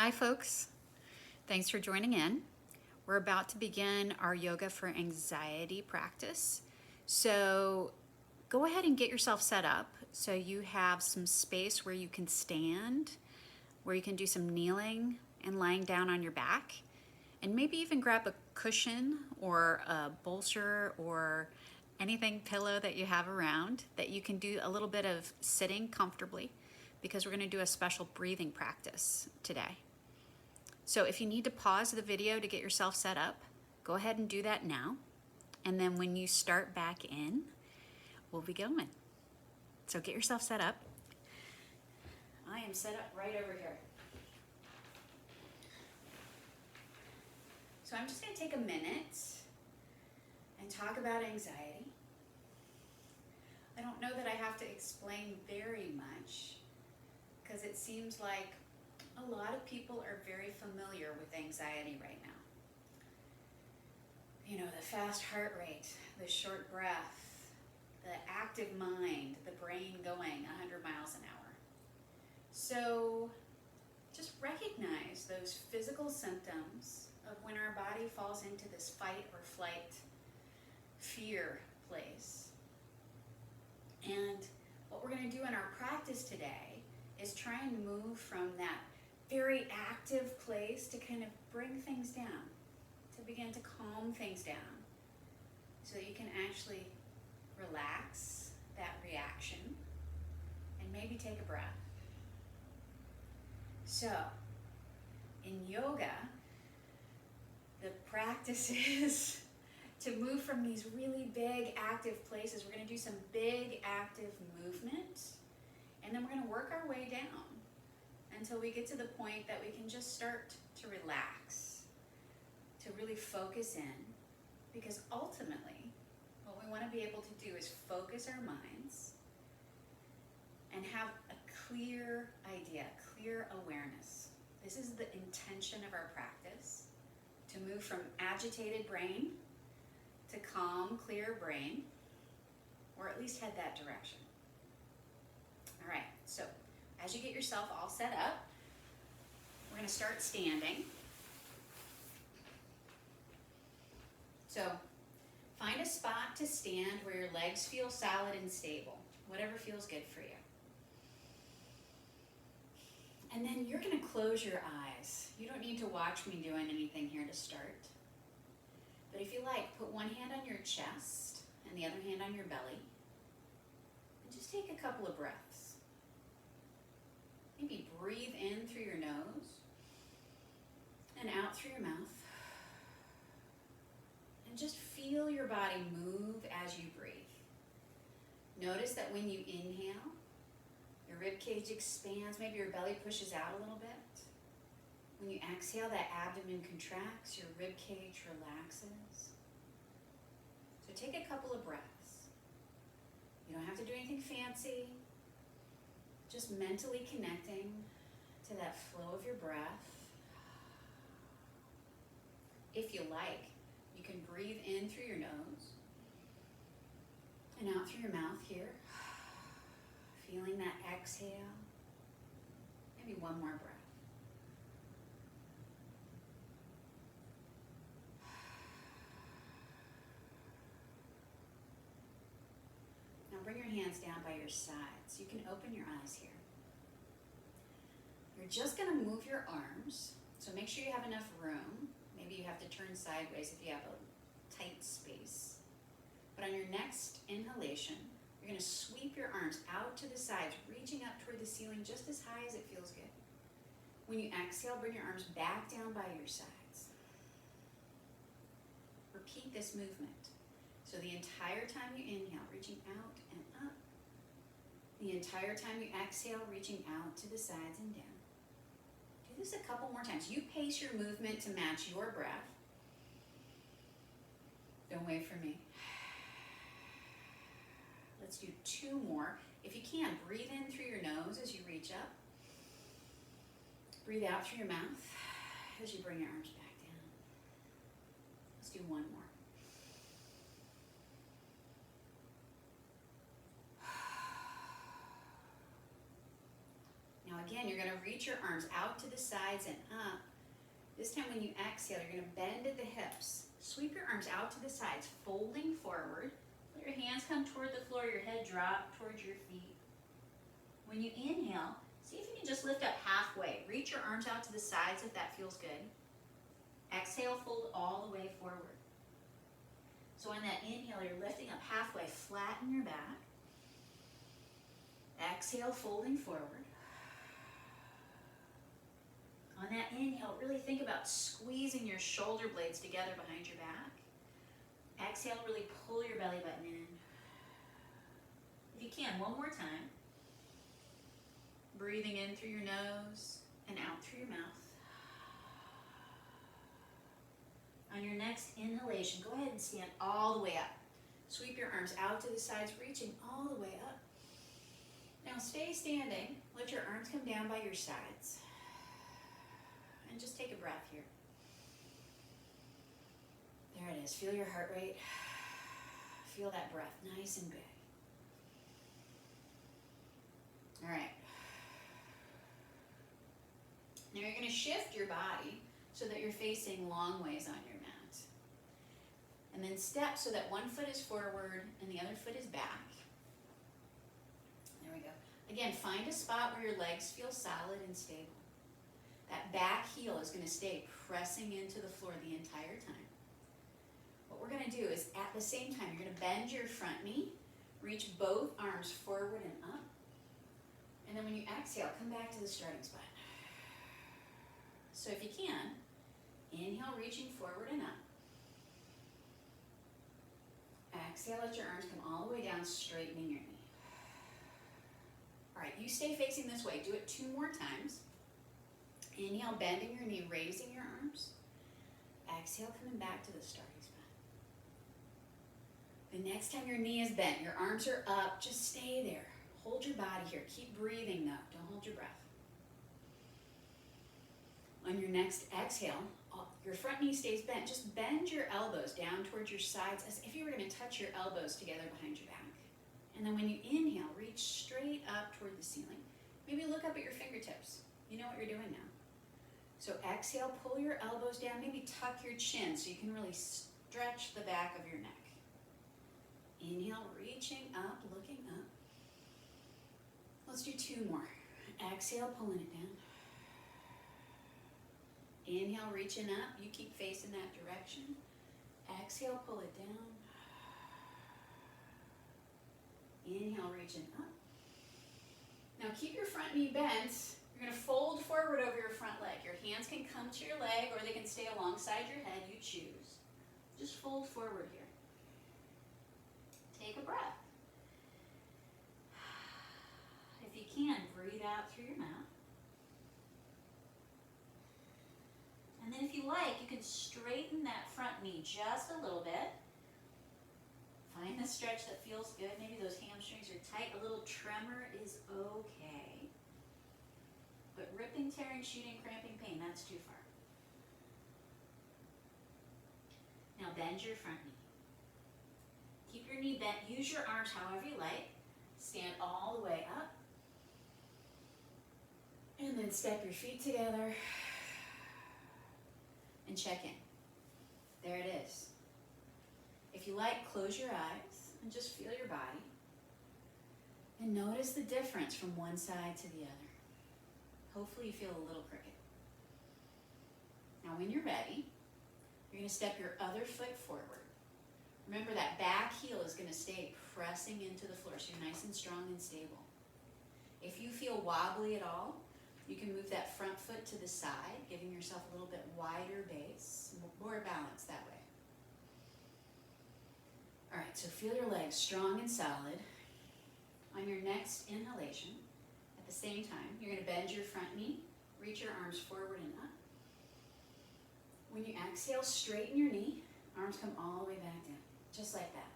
Hi folks, thanks for joining in. We're about to begin our yoga for anxiety practice. So go ahead and get yourself set up so you have some space where you can stand, where you can do some kneeling and lying down on your back, and maybe even grab a cushion or a bolster or anything pillow that you have around that you can do a little bit of sitting comfortably, because we're going to do a special breathing practice today. So if you need to pause the video to get yourself set up, go ahead and do that now. And then when you start back in, we'll be going. So get yourself set up. I am set up right over here. So I'm just going to take a minute and talk about anxiety. I don't know that I have to explain very much, because it seems like a lot of people are very familiar with anxiety right now. You know, the fast heart rate, the short breath, the active mind, the brain going 100 miles an hour. So just recognize those physical symptoms of when our body falls into this fight or flight, fear place. And what we're going to do in our practice today is try and move from that very active place to kind of bring things down, to begin to calm things down so that you can actually relax that reaction and maybe take a breath. So, in yoga, the practice is to move from these really big active places. We're going to do some big active movement, and then we're going to work our way down until we get to the point that we can just start to relax, to really focus in, because ultimately what we want to be able to do is focus our minds and have a clear idea, clear awareness. This is the intention of our practice, to move from agitated brain to calm, clear brain, or at least head that direction. All right, so as you get yourself all set up, we're going to start standing. So find a spot to stand where your legs feel solid and stable, whatever feels good for you. And then you're going to close your eyes. You don't need to watch me doing anything here to start. But if you like, put one hand on your chest and the other hand on your belly. And just take a couple of breaths. Maybe breathe in through your nose and out through your mouth. And just feel your body move as you breathe. Notice that when you inhale, your rib cage expands, maybe your belly pushes out a little bit. When you exhale, that abdomen contracts, your rib cage relaxes. So take a couple of breaths. You don't have to do anything fancy. Just mentally connecting to that flow of your breath. If you like, you can breathe in through your nose and out through your mouth here. Feeling that exhale. Maybe one more breath. Now bring your hands down by your sides. You can open your eyes here. You're just going to move your arms, so make sure you have enough room. Maybe you have to turn sideways if you have a tight space. But on your next inhalation, you're going to sweep your arms out to the sides, reaching up toward the ceiling just as high as it feels good. When you exhale, bring your arms back down by your sides. Repeat this movement. So the entire time you inhale, reaching out and up. The entire time you exhale, reaching out to the sides and down. Do this a couple more times. You pace your movement to match your breath. Don't wait for me. Let's do two more. If you can, breathe in through your nose as you reach up. Breathe out through your mouth as you bring your arms back down. Let's do one more. Now again, Again, you're gonna reach your arms out to the sides and up. This time when you exhale, you're gonna bend at the hips. Sweep your arms out to the sides, folding forward. Let your hands come toward the floor, your head drop towards your feet. When you inhale, see if you can just lift up halfway. Reach your arms out to the sides if that feels good. Exhale, fold all the way forward. So on that inhale, you're lifting up halfway, flatten your back. Exhale, folding forward. On that inhale, really think about squeezing your shoulder blades together behind your back. Exhale, really pull your belly button in. If you can, one more time. Breathing in through your nose and out through your mouth. On your next inhalation, go ahead and stand all the way up. Sweep your arms out to the sides, reaching all the way up. Now stay standing. Let your arms come down by your sides. And just take a breath here. There it is. Feel your heart rate. Feel that breath, nice and big. All right. Now you're going to shift your body so that you're facing long ways on your mat. And then step so that one foot is forward and the other foot is back. There we go. Again, find a spot where your legs feel solid and stable. That back heel is going to stay pressing into the floor the entire time. What we're going to do is at the same time, you're going to bend your front knee, reach both arms forward and up. And then when you exhale, come back to the starting spot. So if you can, inhale, reaching forward and up. Exhale, let your arms come all the way down, straightening your knee. All right, you stay facing this way. Do it 2 more times. Inhale, bending your knee, raising your arms. Exhale, coming back to the starting spot. The next time your knee is bent, your arms are up, just stay there. Hold your body here. Keep breathing though. Don't hold your breath. On your next exhale, your front knee stays bent. Just bend your elbows down towards your sides as if you were going to touch your elbows together behind your back. And then when you inhale, reach straight up toward the ceiling. Maybe look up at your fingertips. You know what you're doing now. So exhale, pull your elbows down. Maybe tuck your chin so you can really stretch the back of your neck. Inhale, reaching up, looking up. Let's do 2 more. Exhale, pulling it down. Inhale, reaching up. You keep facing that direction. Exhale, pull it down. Inhale, reaching up. Now keep your front knee bent. You're going to fold forward over your front leg. Your hands can come to your leg or they can stay alongside your head. You choose. Just fold forward here. Take a breath. If you can, breathe out through your mouth. And then if you like, you can straighten that front knee just a little bit. Find the stretch that feels good. Maybe those hamstrings are tight. A little tremor is okay. But ripping, tearing, shooting, cramping, pain, that's too far. Now bend your front knee. Keep your knee bent. Use your arms however you like. Stand all the way up. And then step your feet together. And check in. There it is. If you like, close your eyes and just feel your body. And notice the difference from one side to the other. Hopefully you feel a little crooked. Now when you're ready, you're going to step your other foot forward. Remember that back heel is going to stay pressing into the floor so you're nice and strong and stable. If you feel wobbly at all, you can move that front foot to the side, giving yourself a little bit wider base, more balance that way. All right, so feel your legs strong and solid. On your next inhalation, at the same time, you're going to bend your front knee, reach your arms forward and up. When you exhale, straighten your knee, arms come all the way back down, just like that.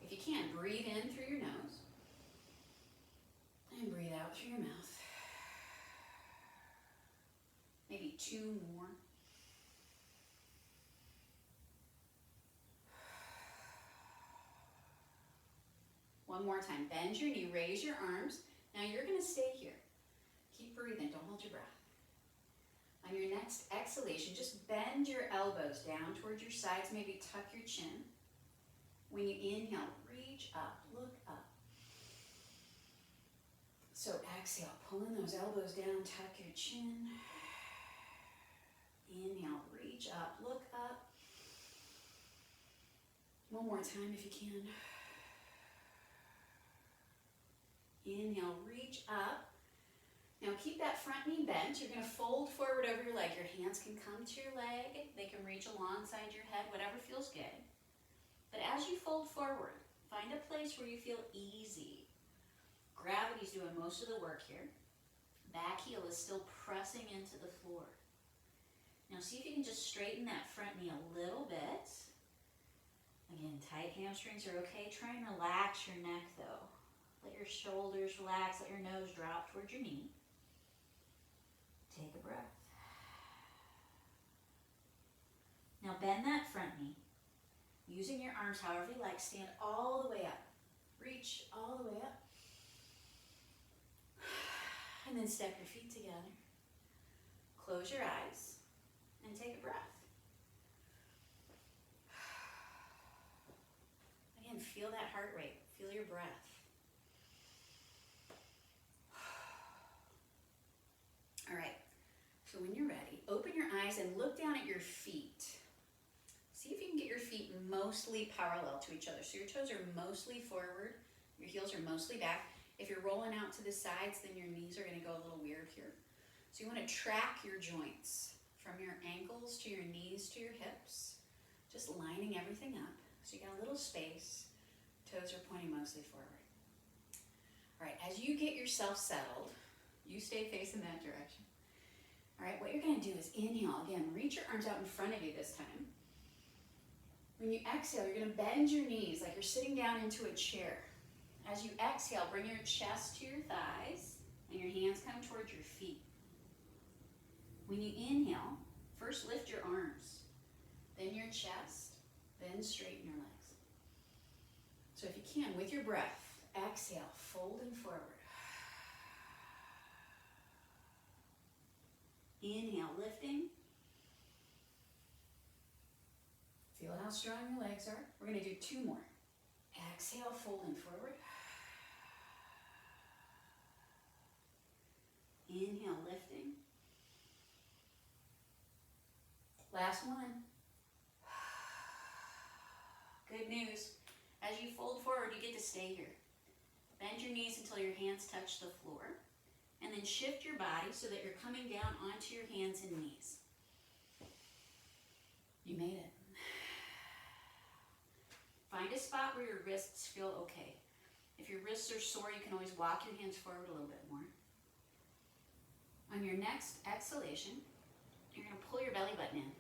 If you can, breathe in through your nose and breathe out through your mouth. Maybe 2 more. One more time. Bend your knee, raise your arms. Now you're going to stay here. Keep breathing, don't hold your breath. On your next exhalation, just bend your elbows down towards your sides, maybe tuck your chin. When you inhale, reach up, look up. So exhale, pulling those elbows down, tuck your chin. Inhale, reach up, look up. One more time if you can. Inhale, reach up. Now keep that front knee bent. You're going to fold forward over your leg. Your hands can come to your leg. They can reach alongside your head, whatever feels good. But as you fold forward, find a place where you feel easy. Gravity's doing most of the work here. Back heel is still pressing into the floor. Now see if you can just straighten that front knee a little bit. Again, tight hamstrings are okay. Try and relax your neck though. Let your shoulders relax, let your nose drop towards your knee. Take a breath. Now bend that front knee. Using your arms however you like, stand all the way up. Reach all the way up. And then step your feet together. Close your eyes and take a breath. Again, feel that heart rate. Feel your breath. All right, so when you're ready, open your eyes and look down at your feet. See if you can get your feet mostly parallel to each other. So your toes are mostly forward, your heels are mostly back. If you're rolling out to the sides, then your knees are gonna go a little weird here. So you wanna track your joints from your ankles to your knees to your hips, just lining everything up. So you got a little space, toes are pointing mostly forward. All right, as you get yourself settled, you stay facing that direction. All right, what you're gonna do is inhale. Again, reach your arms out in front of you this time. When you exhale, you're gonna bend your knees like you're sitting down into a chair. As you exhale, bring your chest to your thighs and your hands come towards your feet. When you inhale, first lift your arms, then your chest, then straighten your legs. So if you can, with your breath, exhale, folding forward. Inhale, lifting. Feel how strong your legs are. We're gonna do 2 more. Exhale, folding forward. Inhale, lifting. Last one. Good news. As you fold forward, you get to stay here. Bend your knees until your hands touch the floor. And then shift your body so that you're coming down onto your hands and knees. You made it. Find a spot where your wrists feel okay. If your wrists are sore, you can always walk your hands forward a little bit more. On your next exhalation, you're going to pull your belly button in.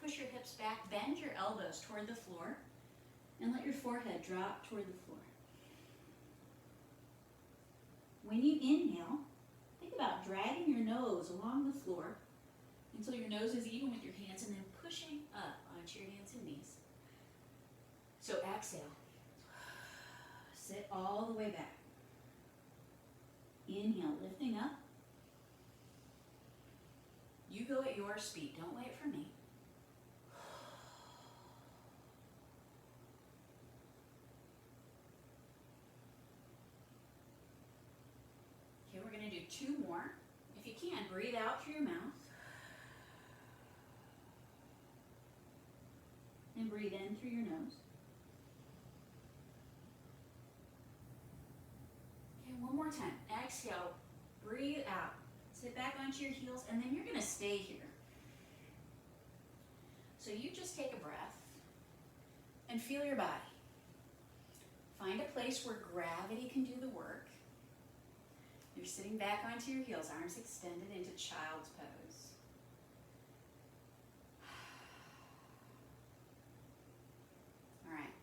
Push your hips back, bend your elbows toward the floor, and let your forehead drop toward the floor. When you inhale, think about dragging your nose along the floor until your nose is even with your hands and then pushing up onto your hands and knees. So exhale. Sit all the way back. Inhale, lifting up. You go at your speed. Don't wait for me. Okay, we're going to do 2 more. If you can, breathe out through your mouth. And breathe in through your nose. Okay, one more time. Exhale, breathe out. Sit back onto your heels, and then you're going to stay here. So you just take a breath and feel your body. Find a place where gravity can do the work. You're sitting back onto your heels, arms extended into child's pose. All right,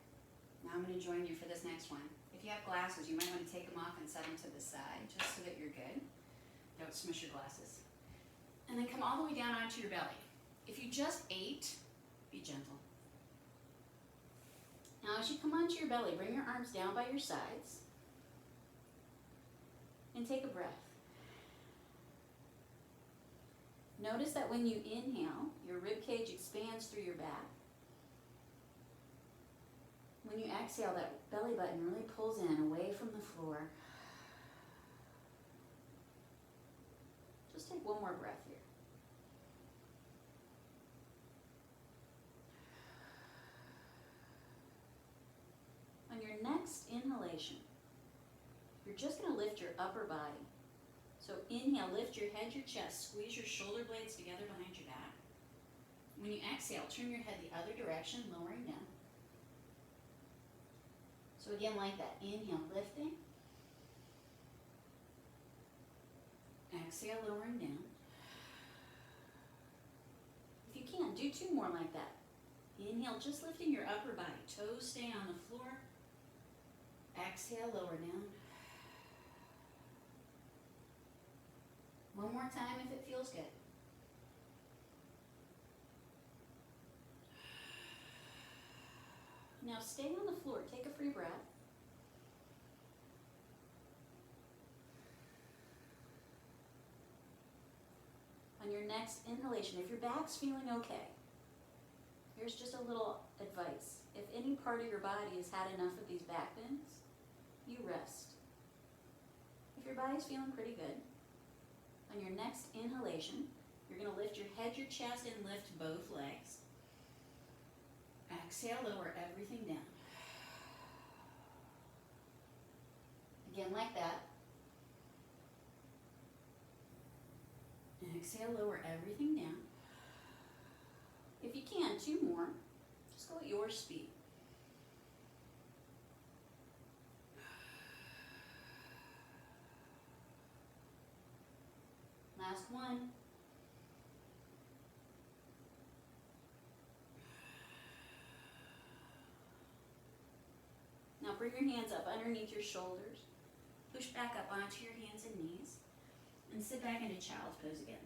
now I'm going to join you for this next one. If you have glasses, you might want to take them off and set them to the side, just so that you're good. Don't smush your glasses. And then come all the way down onto your belly. If you just ate, be gentle. Now as you come onto your belly, bring your arms down by your sides and take a breath. Notice that when you inhale, your rib cage expands through your back. When you exhale, that belly button really pulls in away from the floor. Just take one more breath here. On your next inhalation, you're just going to lift your upper body. So inhale, lift your head, your chest, squeeze your shoulder blades together behind your back. When you exhale, turn your head the other direction, lowering down. So again, like that, inhale, lifting. Exhale, lowering down. If you can, do two more like that. Inhale, just lifting your upper body. Toes stay on the floor. Exhale, lower down. One more time if it feels good. Now stay on the floor. Take a free breath. On your next inhalation, if your back's feeling okay, here's just a little advice. If any part of your body has had enough of these back bends, you rest. If your body's feeling pretty good, on your next inhalation, you're going to lift your head, your chest, and lift both legs. Exhale, lower everything down. Again, like that. Exhale, lower everything down. If you can, two more. Just go at your speed. Last one. Now bring your hands up underneath your shoulders. Push back up onto your hands and knees. And sit back into child's pose again.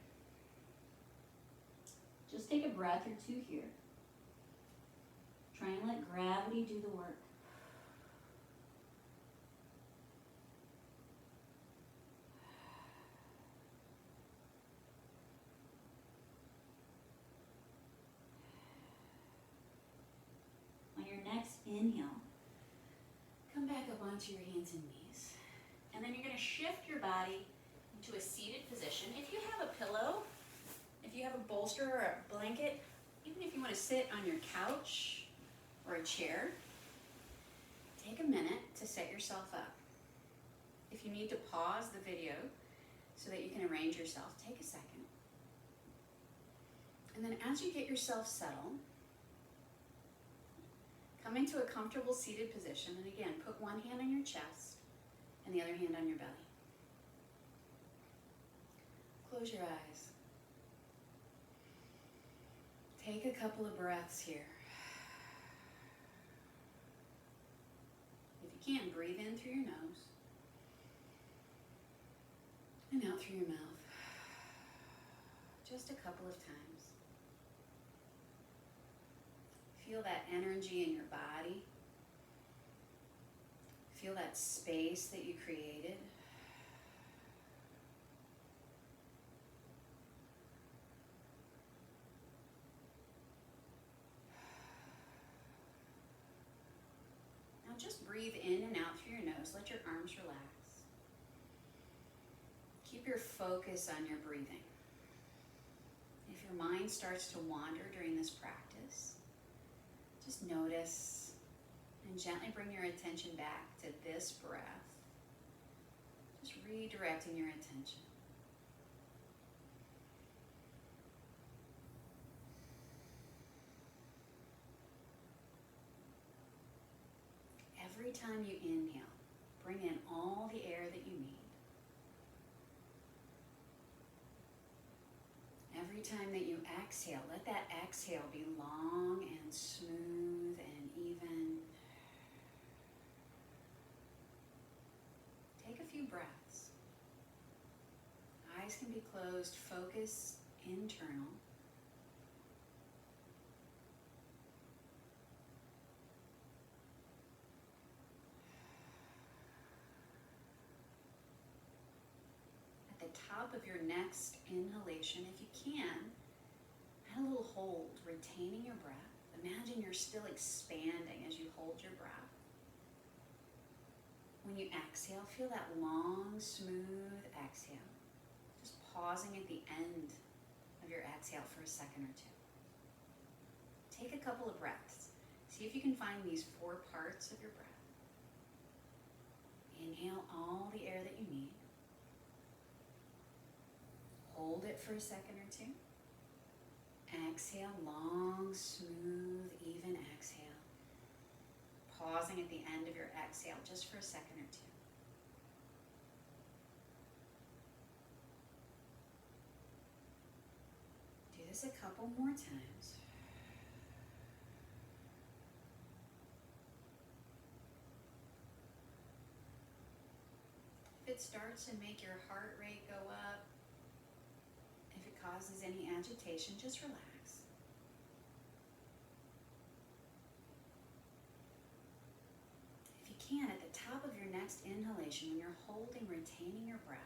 Just take a breath or two here. Try and let gravity do the work. On your next inhale, come back up onto your hands and knees. And then you're going to shift your body into a seated position. If you have a pillow, if you have a bolster or a blanket, even if you want to sit on your couch or a chair, take a minute to set yourself up. If you need to pause the video so that you can arrange yourself, take a second. And then as you get yourself settled, come into a comfortable seated position. And again, put one hand on your chest and the other hand on your belly. Close your eyes. Take a couple of breaths here. If you can, breathe in through your nose and out through your mouth. Just a couple of times. Feel that energy in your body. Feel that space that you created. Now just breathe in and out through your nose. Let your arms relax. Keep your focus on your breathing. If your mind starts to wander during this practice, just notice and gently bring your attention back to this breath. Just redirecting your attention. Every time you inhale, bring in all the air that you need. Every time that you exhale, let that exhale be long and smooth and even. Take a few breaths. Eyes can be closed, focus internal. At the top of your next inhalation, if you can, hold, retaining your breath. Imagine you're still expanding as you hold your breath. When you exhale, feel that long, smooth exhale. Just pausing at the end of your exhale for a second or two. Take a couple of breaths. See if you can find these 4 parts of your breath. Inhale all the air that you need. Hold it for a second or two. Exhale, long, smooth, even exhale. Pausing at the end of your exhale just for a second or two. Do this a couple more times. If it starts to make your heart rate go up, if it causes any agitation, just relax. If you can, at the top of your next inhalation, when you're holding, retaining your breath,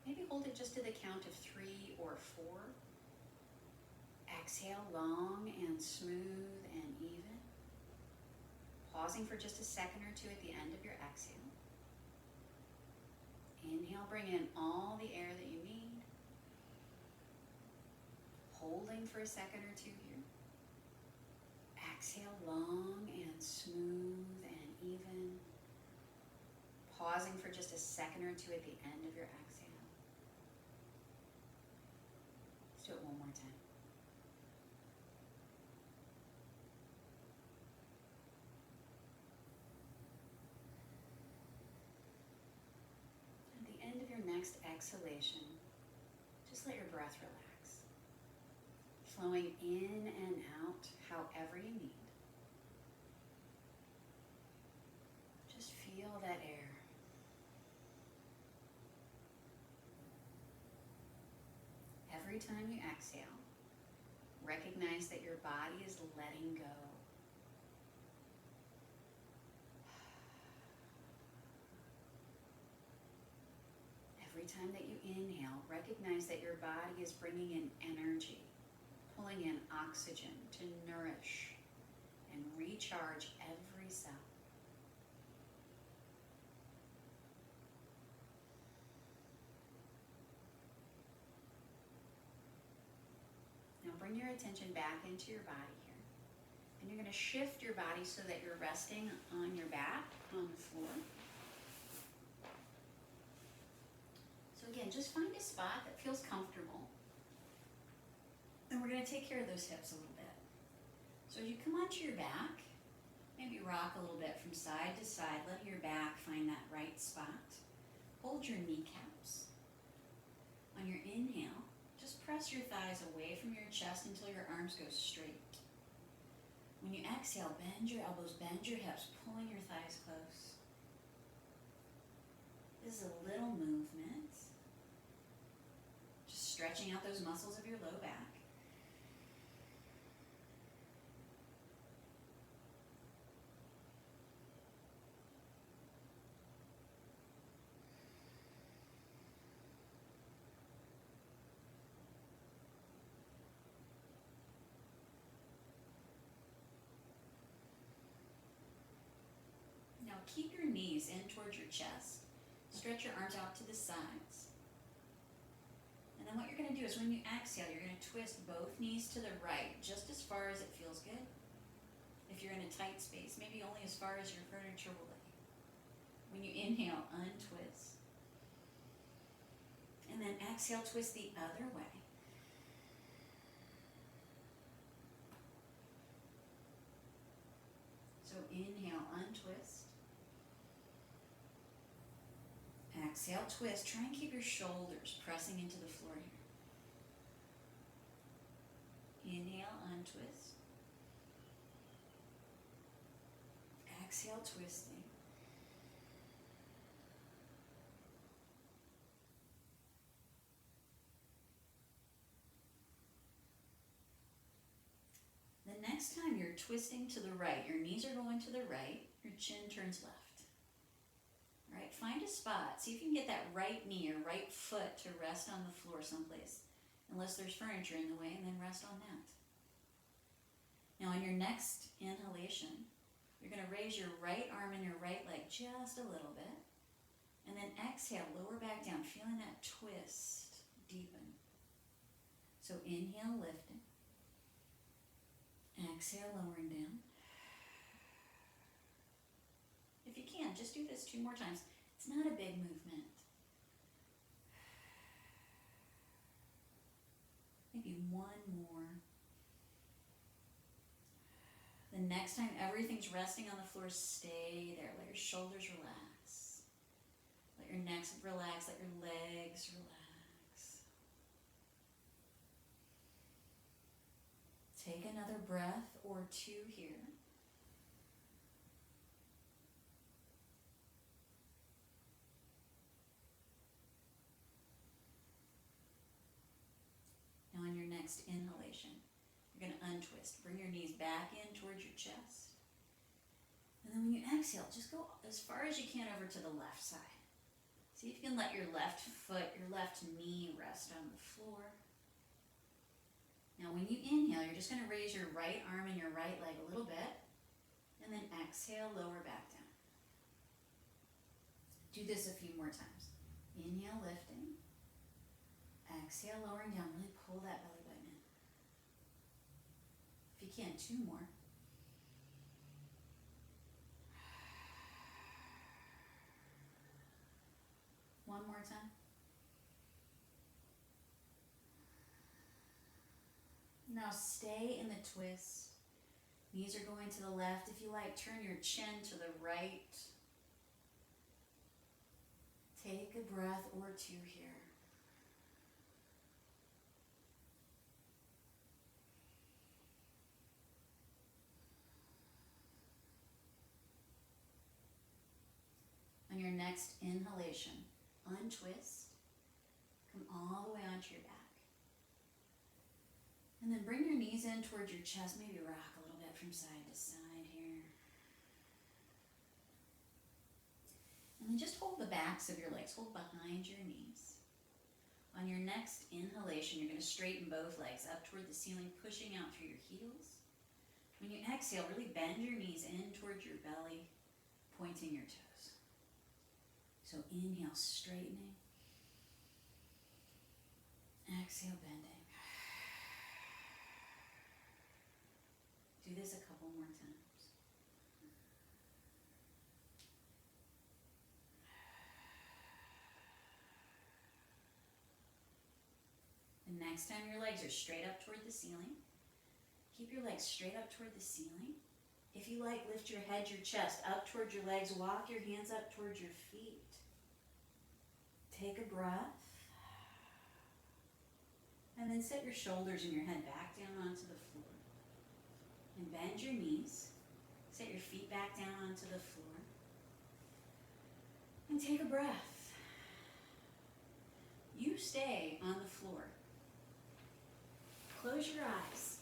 maybe hold it just to the count of 3 or 4. Exhale long and smooth and even. Pausing for just a second or two at the end of your exhale. Inhale, bring in all the air that you need. Holding for a second or two here. Exhale long and smooth and even. Pausing for just a second or two at the end of your exhale. Let's do it one more time. At the end of your next exhalation, just let your breath relax. Flowing in and out however you need. Just feel that air. Every time you exhale, recognize that your body is letting go. Every time that you inhale, recognize that your body is bringing in energy, pulling in oxygen to nourish and recharge every cell. Now bring your attention back into your body here. And you're going to shift your body so that you're resting on your back on the floor. So again, just find a spot that feels comfortable. And we're going to take care of those hips a little bit. So as you come onto your back, maybe rock a little bit from side to side, letting your back find that right spot. Hold your kneecaps. On your inhale, just press your thighs away from your chest until your arms go straight. When you exhale, bend your elbows, bend your hips, pulling your thighs close. This is a little movement. Just stretching out those muscles of your low back. Now keep your knees in towards your chest. Stretch your arms out to the sides. And then what you're going to do is when you exhale, you're going to twist both knees to the right, just as far as it feels good. If you're in a tight space, maybe only as far as your furniture will let you. When you inhale, untwist. And then exhale, twist the other way. So inhale, untwist. Exhale, twist. Try and keep your shoulders pressing into the floor here. Inhale, untwist. Exhale, twisting. The next time you're twisting to the right, your knees are going to the right, your chin turns left. All right, find a spot. See if you can get that right knee or right foot to rest on the floor someplace, unless there's furniture in the way, and then rest on that. Now on your next inhalation, you're going to raise your right arm and your right leg just a little bit. And then exhale, lower back down, feeling that twist deepen. So inhale, lifting. Exhale, lowering down. If you can, just do this 2 more times. It's not a big movement. Maybe 1 more. The next time everything's resting on the floor, stay there. Let your shoulders relax. Let your neck relax. Let your legs relax. Take another breath or 2 here. Now on your next inhalation, you're going to untwist. Bring your knees back in towards your chest. And then when you exhale, just go as far as you can over to the left side. See if you can let your left foot, your left knee rest on the floor. Now when you inhale, you're just going to raise your right arm and your right leg a little bit. And then exhale, lower back down. Do this a few more times. Inhale, lifting. Exhale, lowering down. Really pull that belly button in. If you can, 2 more. One more time. Now stay in the twist. Knees are going to the left. If you like, turn your chin to the right. Take a breath or 2 here. On your next inhalation, untwist. Come all the way onto your back. And then bring your knees in towards your chest. Maybe rock a little bit from side to side here. And then just hold the backs of your legs. Hold behind your knees. On your next inhalation, you're going to straighten both legs up toward the ceiling, pushing out through your heels. When you exhale, really bend your knees in towards your belly, pointing your toes. So inhale, straightening. Exhale, bending. Do this a couple more times. And next time your legs are straight up toward the ceiling. Keep your legs straight up toward the ceiling. If you like, lift your head, your chest up towards your legs. Walk your hands up towards your feet. Take a breath. And then set your shoulders and your head back down onto the floor. And bend your knees. Set your feet back down onto the floor. And take a breath. You stay on the floor. Close your eyes.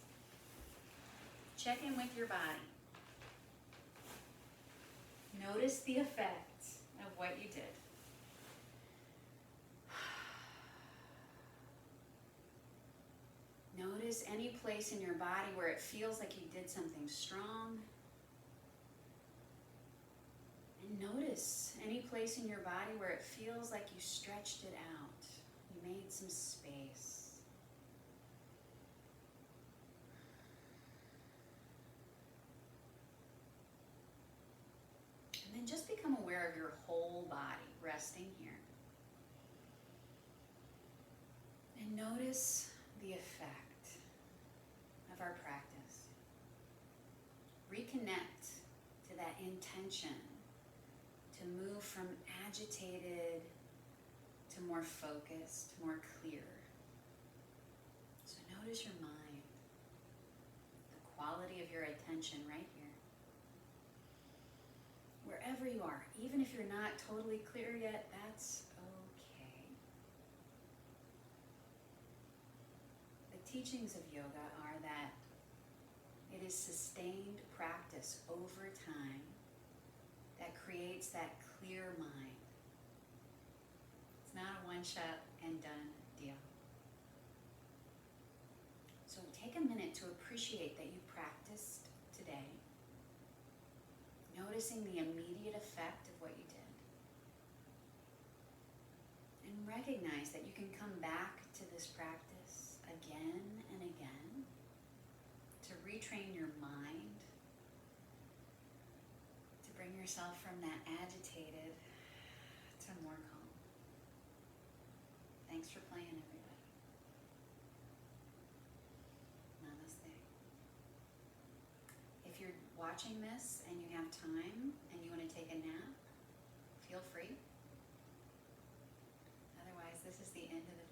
Check in with your body. Notice the effect of what you did. Notice any place in your body where it feels like you did something strong. And notice any place in your body where it feels like you stretched it out. You made some space. And then just become aware of your whole body resting here. And notice the effect of our practice. Reconnect to that intention to move from agitated to more focused, more clear. So notice your mind, the quality of your attention right here. Wherever you are, even if you're not totally clear yet, that's okay. The teachings of yoga are that it is sustained practice over time that creates that clear mind. It's not a one-shot and done deal. So take a minute minute to appreciate that you practiced today, noticing the immediate effect of what you did. And recognize that you can come back to this practice again and again to retrain your mind, to bring yourself from that agitated to more calm. Thanks for playing, everybody. Namaste. If you're watching this and you have time and you want to take a nap, feel free. Otherwise, this is the end of the